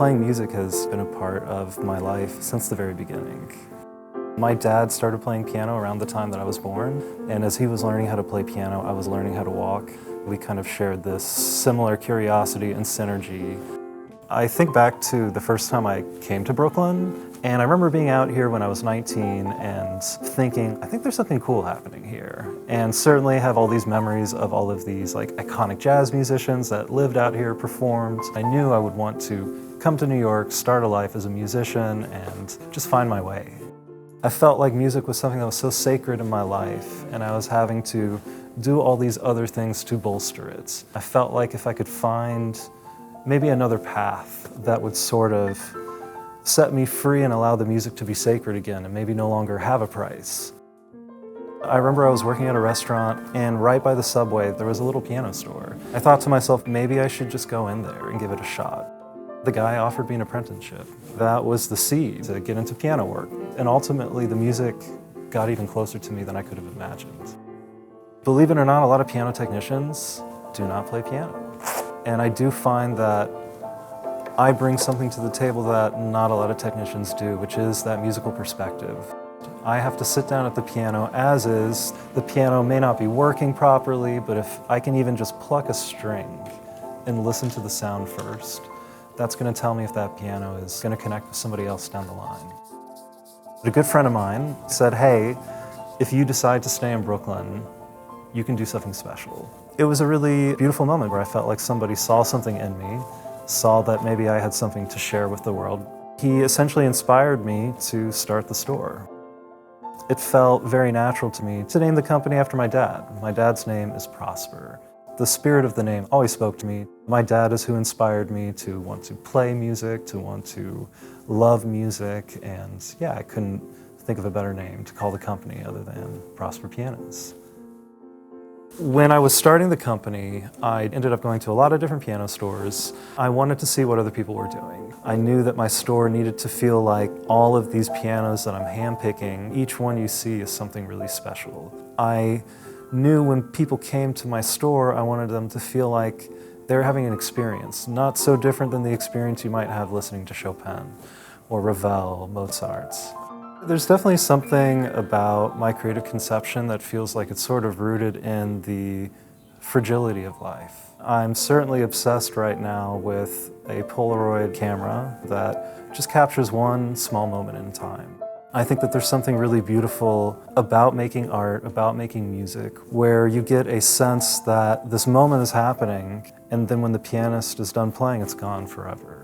Playing music has been a part of my life since the very beginning. My dad started playing piano around the time that I was born, and as he was learning how to play piano, I was learning how to walk. We kind of shared this similar curiosity and synergy. I think back to the first time I came to Brooklyn, and I remember being out here when I was 19 and thinking, I think there's something cool happening here. And certainly have all these memories of all of these iconic jazz musicians that lived out here, performed. I knew I would want to come to New York, start a life as a musician, and just find my way. I felt like music was something that was so sacred in my life, and I was having to do all these other things to bolster it. I felt like if I could find maybe another path that would sort of set me free and allow the music to be sacred again and maybe no longer have a price. I remember I was working at a restaurant, and right by the subway there was a little piano store. I thought to myself, maybe I should just go in there and give it a shot. The guy offered me an apprenticeship. That was the seed to get into piano work. And ultimately the music got even closer to me than I could have imagined. Believe it or not, a lot of piano technicians do not play piano. And I do find that I bring something to the table that not a lot of technicians do, which is that musical perspective. I have to sit down at the piano as is. The piano may not be working properly, but if I can even just pluck a string and listen to the sound first, that's going to tell me if that piano is going to connect with somebody else down the line. A good friend of mine said, hey, if you decide to stay in Brooklyn, you can do something special. It was a really beautiful moment where I felt like somebody saw something in me, saw that maybe I had something to share with the world. He essentially inspired me to start the store. It felt very natural to me to name the company after my dad. My dad's name is Prosper. The spirit of the name always spoke to me. My dad is who inspired me to want to play music, to want to love music, and yeah, I couldn't think of a better name to call the company other than Prosper Pianos. When I was starting the company, I ended up going to a lot of different piano stores. I wanted to see what other people were doing. I knew that my store needed to feel like all of these pianos that I'm handpicking, each one you see is something really special. I knew when people came to my store, I wanted them to feel like they're having an experience, not so different than the experience you might have listening to Chopin or Ravel, Mozart. There's definitely something about my creative conception that feels like it's sort of rooted in the fragility of life. I'm certainly obsessed right now with a Polaroid camera that just captures one small moment in time. I think that there's something really beautiful about making art, about making music, where you get a sense that this moment is happening, and then when the pianist is done playing, it's gone forever.